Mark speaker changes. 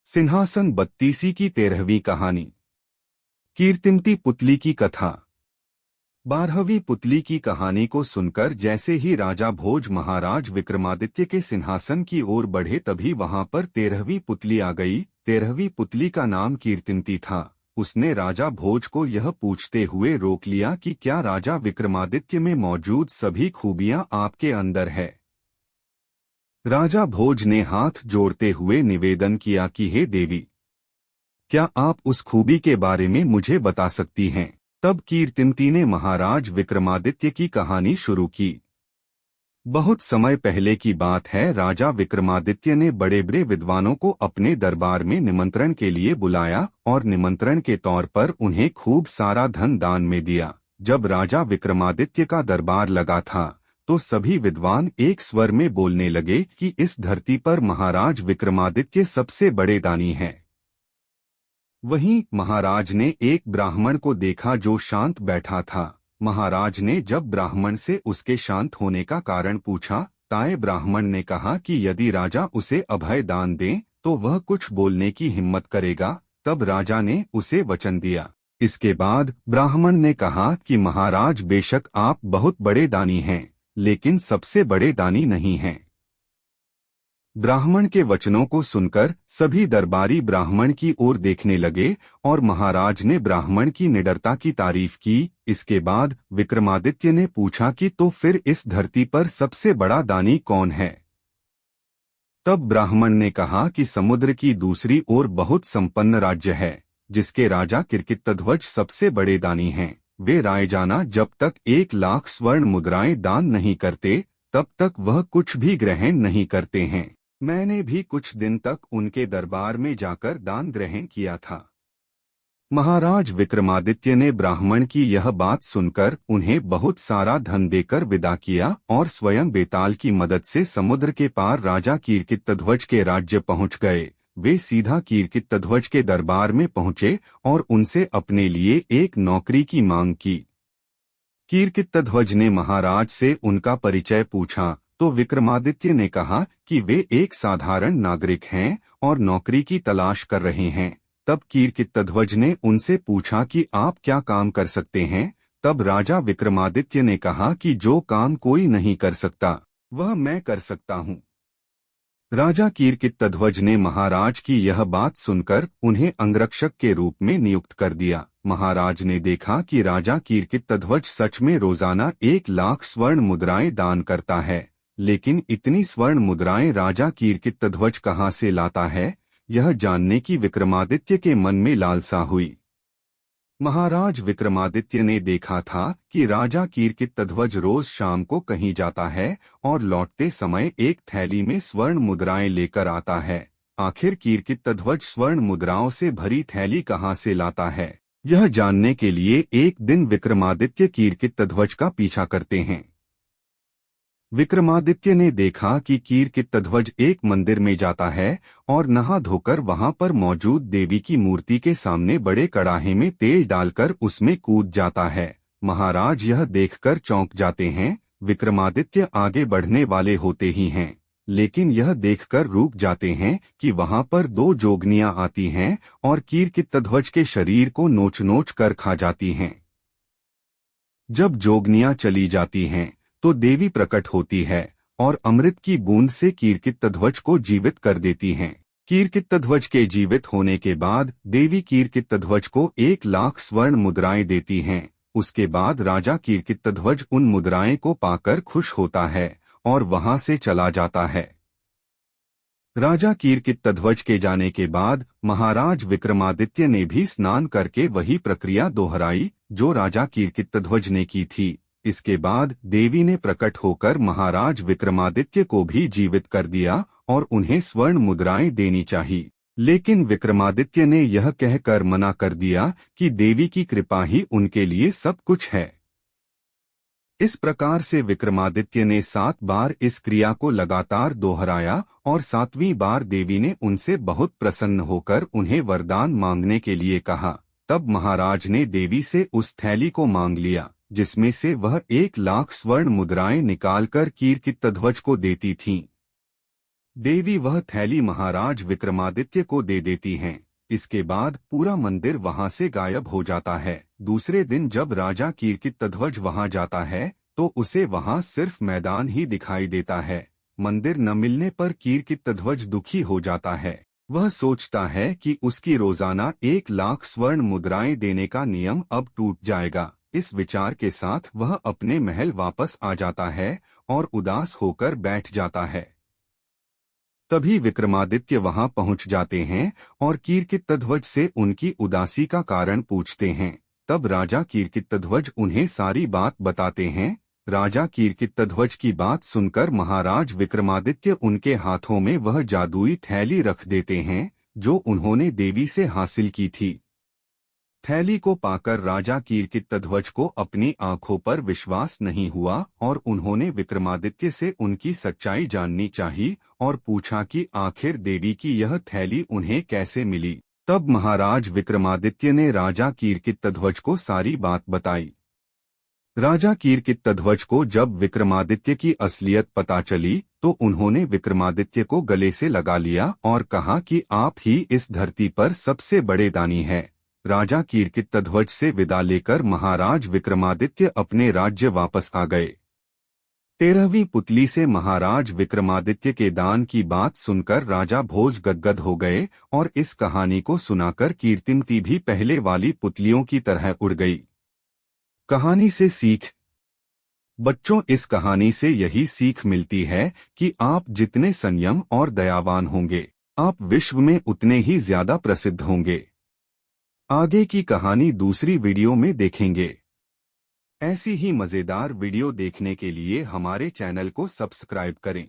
Speaker 1: सिंहासन बत्तीसी की 13वीं कहानी। कीर्तिमती पुतली की कथा। 12वीं पुतली की कहानी को सुनकर जैसे ही राजा भोज महाराज विक्रमादित्य के सिंहासन की ओर बढ़े तभी वहां पर 13वीं पुतली आ गई। 13वीं पुतली का नाम कीर्तिमती था। उसने राजा भोज को यह पूछते हुए रोक लिया कि क्या राजा विक्रमादित्य में मौजूद सभी खूबियां आपके अंदर है। राजा भोज ने हाथ जोड़ते हुए निवेदन किया कि हे देवी, क्या आप उस खूबी के बारे में मुझे बता सकती हैं। तब कीर्तिमती ने महाराज विक्रमादित्य की कहानी शुरू की। बहुत समय पहले की बात है। राजा विक्रमादित्य ने बड़े बड़े विद्वानों को अपने दरबार में निमंत्रण के लिए बुलाया और निमंत्रण के तौर पर उन्हें खूब सारा धन दान में दिया। जब राजा विक्रमादित्य का दरबार लगा था तो सभी विद्वान एक स्वर में बोलने लगे कि इस धरती पर महाराज विक्रमादित्य सबसे बड़े दानी हैं। वहीं महाराज ने एक ब्राह्मण को देखा जो शांत बैठा था। महाराज ने जब ब्राह्मण से उसके शांत होने का कारण पूछा, ताए ब्राह्मण ने कहा कि यदि राजा उसे अभय दान दें तो वह कुछ बोलने की हिम्मत करेगा। तब राजा ने उसे वचन दिया। इसके बाद ब्राह्मण ने कहा कि महाराज, बेशक आप बहुत बड़े दानी हैं, लेकिन सबसे बड़े दानी नहीं हैं। ब्राह्मण के वचनों को सुनकर सभी दरबारी ब्राह्मण की ओर देखने लगे और महाराज ने ब्राह्मण की निडरता की तारीफ की। इसके बाद विक्रमादित्य ने पूछा कि तो फिर इस धरती पर सबसे बड़ा दानी कौन है। तब ब्राह्मण ने कहा कि समुद्र की दूसरी ओर बहुत संपन्न राज्य है, जिसके राजा किरकिट्टध्वज सबसे बड़े दानी हैं। वे रायजाना जब तक 1,00,000 स्वर्ण मुद्राएं दान नहीं करते तब तक वह कुछ भी ग्रहण नहीं करते हैं। मैंने भी कुछ दिन तक उनके दरबार में जाकर दान ग्रहण किया था। महाराज विक्रमादित्य ने ब्राह्मण की यह बात सुनकर उन्हें बहुत सारा धन देकर विदा किया और स्वयं बेताल की मदद से समुद्र के पार राजा किरकिट्टध्वज के राज्य पहुंच गए। वे सीधा किरकिट्टध्वज के दरबार में पहुंचे और उनसे अपने लिए एक नौकरी की मांग की। किरकिट्टध्वज ने महाराज से उनका परिचय पूछा तो विक्रमादित्य ने कहा कि वे एक साधारण नागरिक हैं और नौकरी की तलाश कर रहे हैं। तब किरकिट्टध्वज ने उनसे पूछा कि आप क्या काम कर सकते हैं। तब राजा विक्रमादित्य ने कहा कि जो काम कोई नहीं कर सकता वह मैं कर सकता हूँ। राजा किरकिट्टध्वज ने महाराज की यह बात सुनकर उन्हें अंगरक्षक के रूप में नियुक्त कर दिया। महाराज ने देखा कि राजा किरकिट्टध्वज सच में रोजाना 1,00,000 स्वर्ण मुद्राएं दान करता है, लेकिन इतनी स्वर्ण मुद्राएं राजा किरकिट्टध्वज कहाँ से लाता है, यह जानने की विक्रमादित्य के मन में लालसा हुई। महाराज विक्रमादित्य ने देखा था कि राजा किरकिट्टध्वज रोज शाम को कहीं जाता है और लौटते समय एक थैली में स्वर्ण मुद्राएं लेकर आता है। आखिर किरकिट्टध्वज स्वर्ण मुद्राओं से भरी थैली कहाँ से लाता है, यह जानने के लिए एक दिन विक्रमादित्य किरकिट्टध्वज का पीछा करते हैं। विक्रमादित्य ने देखा कि किरकिट्टध्वज एक मंदिर में जाता है और नहा धोकर वहां पर मौजूद देवी की मूर्ति के सामने बड़े कड़ाहे में तेल डालकर उसमें कूद जाता है। महाराज यह देखकर चौंक जाते हैं। विक्रमादित्य आगे बढ़ने वाले होते ही हैं, लेकिन यह देखकर रुक जाते हैं कि वहां पर 2 जोगनियां आती हैं और किरकिट्टध्वज के शरीर को नोच नोच कर खा जाती हैं। जब जोगनियां चली जाती हैं तो देवी प्रकट होती है और अमृत की बूंद से किरकिट्टध्वज को जीवित कर देती हैं। किरकिट्टध्वज के जीवित होने के बाद देवी किरकिट्टध्वज को 1,00,000 स्वर्ण मुद्राएं देती हैं। उसके बाद राजा किरकिट्टध्वज उन मुद्राएं को पाकर खुश होता है और वहां से चला जाता है। राजा किरकिट्टध्वज के जाने के बाद महाराज विक्रमादित्य ने भी स्नान करके वही प्रक्रिया दोहराई जो राजा किरकिट्टध्वज ने की थी। इसके बाद देवी ने प्रकट होकर महाराज विक्रमादित्य को भी जीवित कर दिया और उन्हें स्वर्ण मुद्राएं देनी चाहिए, लेकिन विक्रमादित्य ने यह कहकर मना कर दिया कि देवी की कृपा ही उनके लिए सब कुछ है। इस प्रकार से विक्रमादित्य ने 7 बार इस क्रिया को लगातार दोहराया और 7वीं बार देवी ने उनसे बहुत प्रसन्न होकर उन्हें वरदान मांगने के लिए कहा। तब महाराज ने देवी से उस थैली को मांग लिया जिसमें से वह 1,00,000 स्वर्ण मुद्राएं निकालकर किरकिट्टध्वज को देती थीं। देवी वह थैली महाराज विक्रमादित्य को दे देती हैं। इसके बाद पूरा मंदिर वहां से गायब हो जाता है। दूसरे दिन जब राजा कीर्तिध्वज वहां जाता है तो उसे वहां सिर्फ मैदान ही दिखाई देता है। मंदिर न मिलने पर कीर्तिध्वज दुखी हो जाता है। वह सोचता है कि उसकी रोजाना 1,00,000 स्वर्ण मुद्राएं देने का नियम अब टूट जाएगा। इस विचार के साथ वह अपने महल वापस आ जाता है और उदास होकर बैठ जाता है। तभी विक्रमादित्य वहां पहुंच जाते हैं और कीर्तिध्वज से उनकी उदासी का कारण पूछते हैं। तब राजा कीर्तिध्वज उन्हें सारी बात बताते हैं। राजा कीर्तिध्वज की बात सुनकर महाराज विक्रमादित्य उनके हाथों में वह जादुई थैली रख देते हैं जो उन्होंने देवी से हासिल की थी। थैली को पाकर राजा कीर्तिध्वज को अपनी आंखों पर विश्वास नहीं हुआ और उन्होंने विक्रमादित्य से उनकी सच्चाई जाननी चाहिए और पूछा कि आखिर देवी की यह थैली उन्हें कैसे मिली। तब महाराज विक्रमादित्य ने राजा कीर्तिध्वज को सारी बात बताई। राजा कीर्तिध्वज को जब विक्रमादित्य की असलियत पता चली तो उन्होंने विक्रमादित्य को गले से लगा लिया और कहा कि आप ही इस धरती पर सबसे बड़े दानी हैं। राजा कीर्तिध्वज से विदा लेकर महाराज विक्रमादित्य अपने राज्य वापस आ गए। 13वीं पुतली से महाराज विक्रमादित्य के दान की बात सुनकर राजा भोज गदगद हो गए और इस कहानी को सुनाकर कीर्तिमती भी पहले वाली पुतलियों की तरह उड़ गई। कहानी से सीख। बच्चों, इस कहानी से यही सीख मिलती है कि आप जितने संयम और दयावान होंगे, आप विश्व में उतने ही ज्यादा प्रसिद्ध होंगे। आगे की कहानी दूसरी वीडियो में देखेंगे। ऐसी ही मजेदार वीडियो देखने के लिए हमारे चैनल को सब्सक्राइब करें।